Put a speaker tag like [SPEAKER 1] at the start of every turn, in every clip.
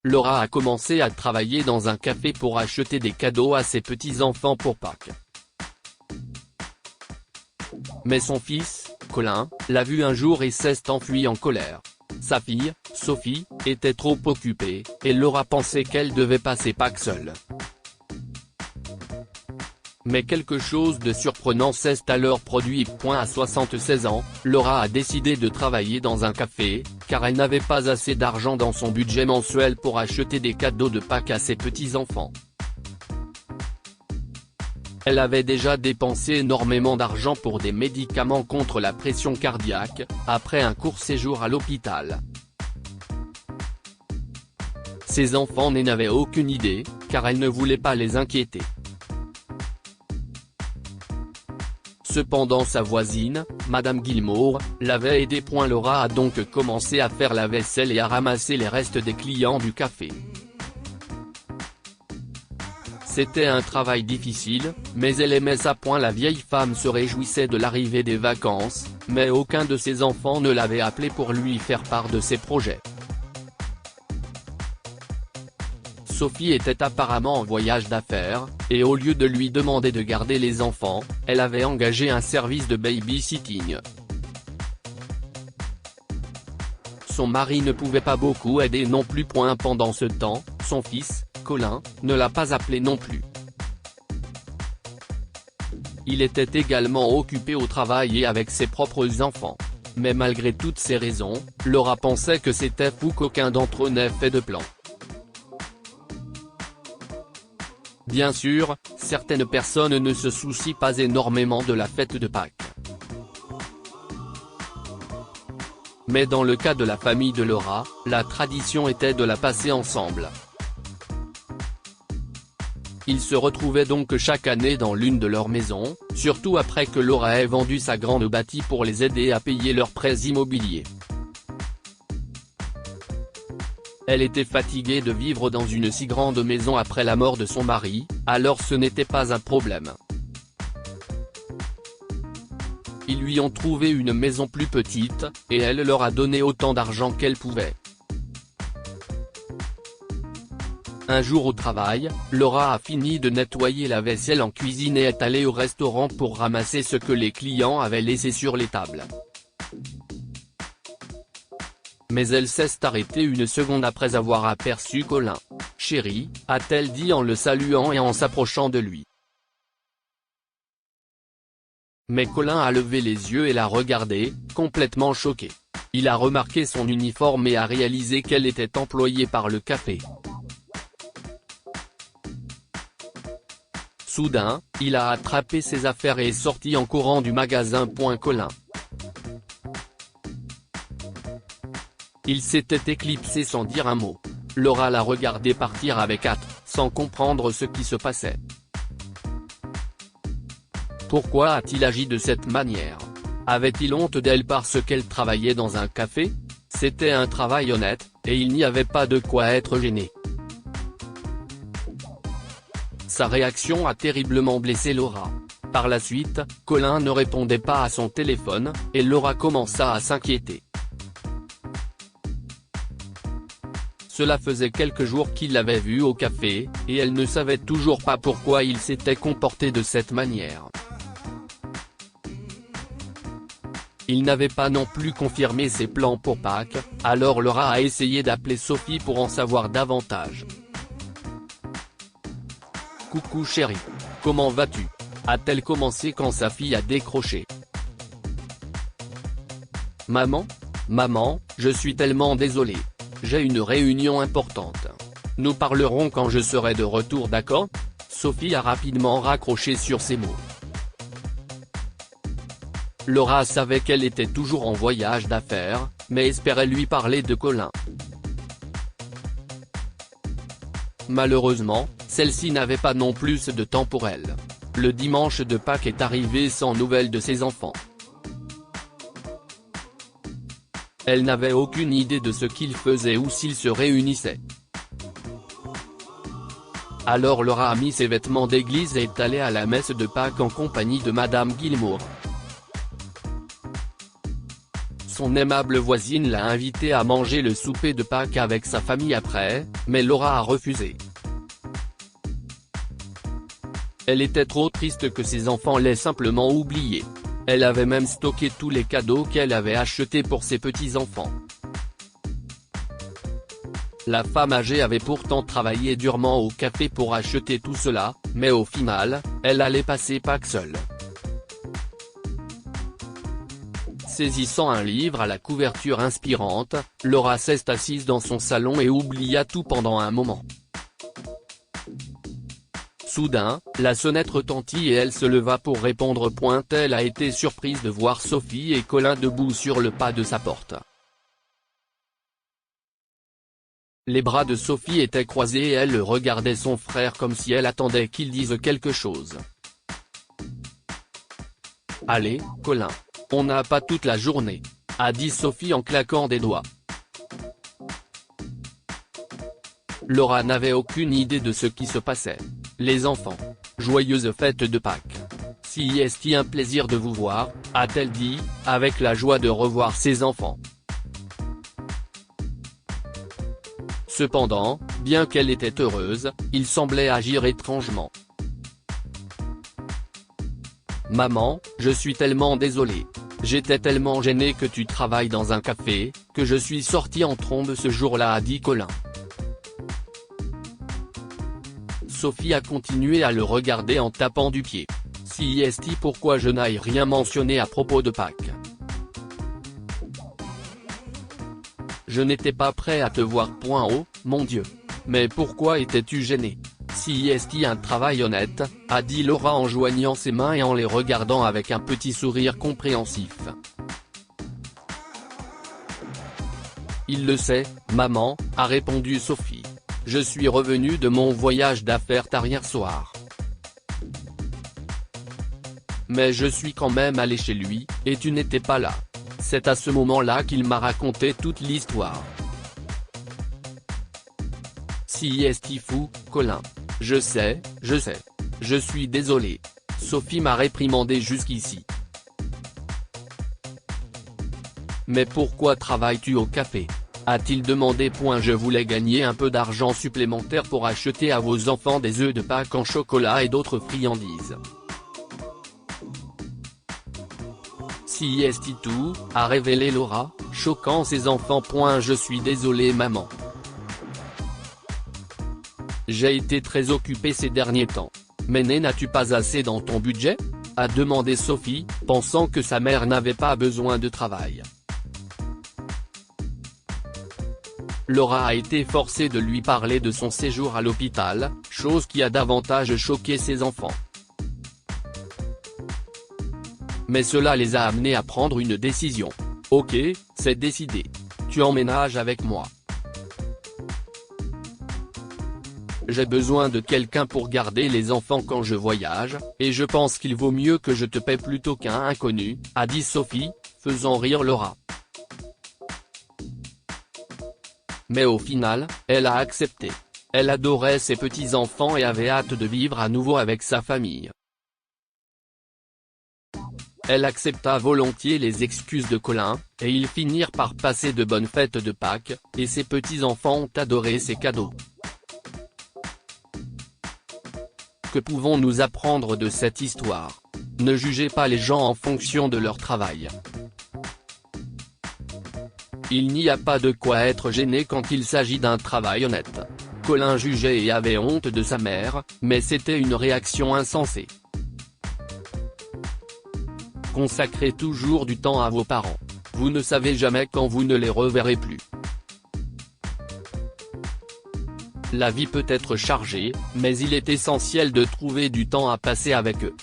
[SPEAKER 1] Laura a commencé à travailler dans un café pour acheter des cadeaux à ses petits-enfants pour Pâques. Mais son fils, Colin, l'a vu un jour et s'est enfui en colère. Sa fille, Sophie, était trop occupée, et Laura pensait qu'elle devait passer Pâques seule. Mais quelque chose de surprenant s'est alors produit. À 76 ans, Laura a décidé de travailler dans un café, car elle n'avait pas assez d'argent dans son budget mensuel pour acheter des cadeaux de Pâques à ses petits-enfants. Elle avait déjà dépensé énormément d'argent pour des médicaments contre la pression cardiaque, après un court séjour à l'hôpital. Ses enfants n'en avaient aucune idée, car elle ne voulait pas les inquiéter. Cependant sa voisine, Madame Gilmour, l'avait aidée. Laura a donc commencé à faire la vaisselle et à ramasser les restes des clients du café. C'était un travail difficile, mais elle aimait ça. La vieille femme se réjouissait de l'arrivée des vacances, mais aucun de ses enfants ne l'avait appelée pour lui faire part de ses projets. Sophie était apparemment en voyage d'affaires, et au lieu de lui demander de garder les enfants, elle avait engagé un service de babysitting. Son mari ne pouvait pas beaucoup aider non plus. Pendant ce temps, son fils, Colin, ne l'a pas appelé non plus. Il était également occupé au travail et avec ses propres enfants. Mais malgré toutes ces raisons, Laura pensait que c'était fou qu'aucun d'entre eux n'ait fait de plan. Bien sûr, certaines personnes ne se soucient pas énormément de la fête de Pâques. Mais dans le cas de la famille de Laura, la tradition était de la passer ensemble. Ils se retrouvaient donc chaque année dans l'une de leurs maisons, surtout après que Laura ait vendu sa grande bâtie pour les aider à payer leurs prêts immobiliers. Elle était fatiguée de vivre dans une si grande maison après la mort de son mari, alors ce n'était pas un problème. Ils lui ont trouvé une maison plus petite, et elle leur a donné autant d'argent qu'elle pouvait. Un jour au travail, Laura a fini de nettoyer la vaisselle en cuisine et est allée au restaurant pour ramasser ce que les clients avaient laissé sur les tables. Mais elle s'est arrêtée une seconde après avoir aperçu Colin. « Chérie », a-t-elle dit en le saluant et en s'approchant de lui. Mais Colin a levé les yeux et l'a regardé, complètement choqué. Il a remarqué son uniforme et a réalisé qu'elle était employée par le café. Soudain, il a attrapé ses affaires et est sorti en courant du magasin. Colin. Il s'était éclipsé sans dire un mot. Laura l'a regardé partir avec hâte, sans comprendre ce qui se passait. Pourquoi a-t-il agi de cette manière? Avait-il honte d'elle parce qu'elle travaillait dans un café? C'était un travail honnête, et il n'y avait pas de quoi être gêné. Sa réaction a terriblement blessé Laura. Par la suite, Colin ne répondait pas à son téléphone, et Laura commença à s'inquiéter. Cela faisait quelques jours qu'il l'avait vu au café, et elle ne savait toujours pas pourquoi il s'était comporté de cette manière. Il n'avait pas non plus confirmé ses plans pour Pâques, alors Laura a essayé d'appeler Sophie pour en savoir davantage. « Coucou chérie. Comment vas-tu » a-t-elle commencé quand sa fille a décroché. « Maman, je suis tellement désolée. J'ai une réunion importante. Nous parlerons quand je serai de retour, d'accord ?» Sophie a rapidement raccroché sur ces mots. Laura savait qu'elle était toujours en voyage d'affaires, mais espérait lui parler de Colin. Malheureusement, celle-ci n'avait pas non plus de temps pour elle. Le dimanche de Pâques est arrivé sans nouvelles de ses enfants. Elle n'avait aucune idée de ce qu'ils faisaient ou s'ils se réunissaient. Alors Laura a mis ses vêtements d'église et est allée à la messe de Pâques en compagnie de Madame Gilmour. son aimable voisine l'a invitée à manger le souper de Pâques avec sa famille après, mais Laura a refusé. Elle était trop triste que ses enfants l'aient simplement oubliée. Elle avait même stocké tous les cadeaux qu'elle avait achetés pour ses petits-enfants. La femme âgée avait pourtant travaillé durement au café pour acheter tout cela, mais au final, elle allait passer Pâques seule. Saisissant un livre à la couverture inspirante, Laura s'est assise dans son salon et oublia tout pendant un moment. Soudain, la sonnette retentit et elle se leva pour répondre. Elle a été surprise de voir Sophie et Colin debout sur le pas de sa porte. Les bras de Sophie étaient croisés et elle regardait son frère comme si elle attendait qu'il dise quelque chose. « Allez, Colin. On n'a pas toute la journée », a dit Sophie en claquant des doigts. Laura n'avait aucune idée de ce qui se passait. Les enfants. Joyeuse fête de Pâques. Si est-il un plaisir de vous voir, a-t-elle dit, avec la joie de revoir ses enfants. Cependant, bien qu'elle était heureuse, il semblait agir étrangement. « Maman, je suis tellement désolée. J'étais tellement gênée que tu travailles dans un café, que je suis sortie en trombe ce jour-là, a dit Colin. Sophie a continué à le regarder en tapant du pied. Si est-il pourquoi je n'aille rien mentionné à propos de Pâques. Je n'étais pas prêt à te voir. Oh, mon Dieu. Mais pourquoi étais-tu gêné? Si est-il un travail honnête, a dit Laura en joignant ses mains et en les regardant avec un petit sourire compréhensif. Il le sait, maman, a répondu Sophie. Je suis revenue de mon voyage d'affaires tard hier soir. Mais je suis quand même allée chez lui, et tu n'étais pas là. C'est à ce moment-là qu'il m'a raconté toute l'histoire. Si est-il fou, Colin. Je sais. Je suis désolée. Sophie m'a réprimandé jusqu'ici. Mais pourquoi travailles-tu au café? A-t-il demandé. Je voulais gagner un peu d'argent supplémentaire pour acheter à vos enfants des œufs de Pâques en chocolat et d'autres friandises. Si est-il tout, a révélé Laura, choquant ses enfants. Je suis désolée maman. J'ai été très occupée ces derniers temps. Mais n'as-tu pas assez dans ton budget? A demandé Sophie, pensant que sa mère n'avait pas besoin de travail. Laura a été forcée de lui parler de son séjour à l'hôpital, chose qui a davantage choqué ses enfants. Mais cela les a amenés à prendre une décision. Ok, c'est décidé. Tu emménages avec moi. J'ai besoin de quelqu'un pour garder les enfants quand je voyage, et je pense qu'il vaut mieux que je te paie plutôt qu'un inconnu, a dit Sophie, faisant rire Laura. Mais au final, elle a accepté. Elle adorait ses petits-enfants et avait hâte de vivre à nouveau avec sa famille. Elle accepta volontiers les excuses de Colin, et ils finirent par passer de bonnes fêtes de Pâques, et ses petits-enfants ont adoré ses cadeaux. Que pouvons-nous apprendre de cette histoire? Ne jugez pas les gens en fonction de leur travail. Il n'y a pas de quoi être gêné quand il s'agit d'un travail honnête. Colin jugeait et avait honte de sa mère, mais c'était une réaction insensée. Consacrez toujours du temps à vos parents. Vous ne savez jamais quand vous ne les reverrez plus. La vie peut être chargée, mais il est essentiel de trouver du temps à passer avec eux.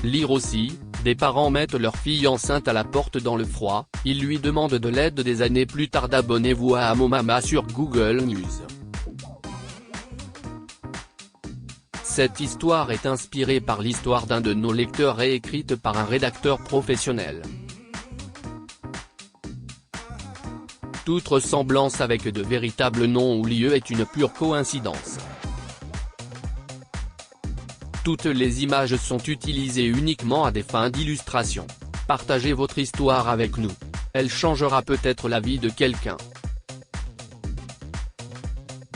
[SPEAKER 1] Lire aussi, des parents mettent leur fille enceinte à la porte dans le froid, ils lui demandent de l'aide des années plus tard. Abonnez-vous à Amo Mama sur Google News. Cette histoire est inspirée par l'histoire d'un de nos lecteurs et écrite par un rédacteur professionnel. Toute ressemblance avec de véritables noms ou lieux est une pure coïncidence. Toutes les images sont utilisées uniquement à des fins d'illustration. Partagez votre histoire avec nous. Elle changera peut-être la vie de quelqu'un.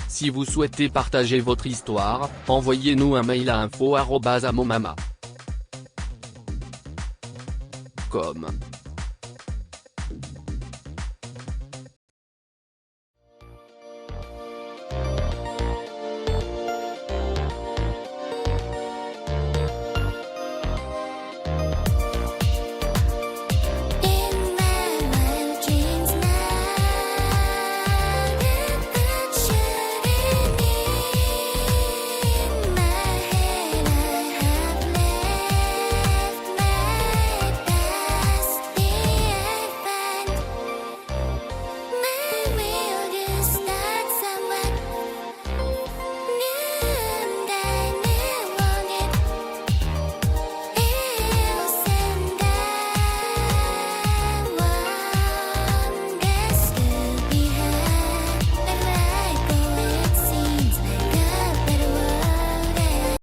[SPEAKER 1] Si vous souhaitez partager votre histoire, envoyez-nous un mail à info@amomama.com.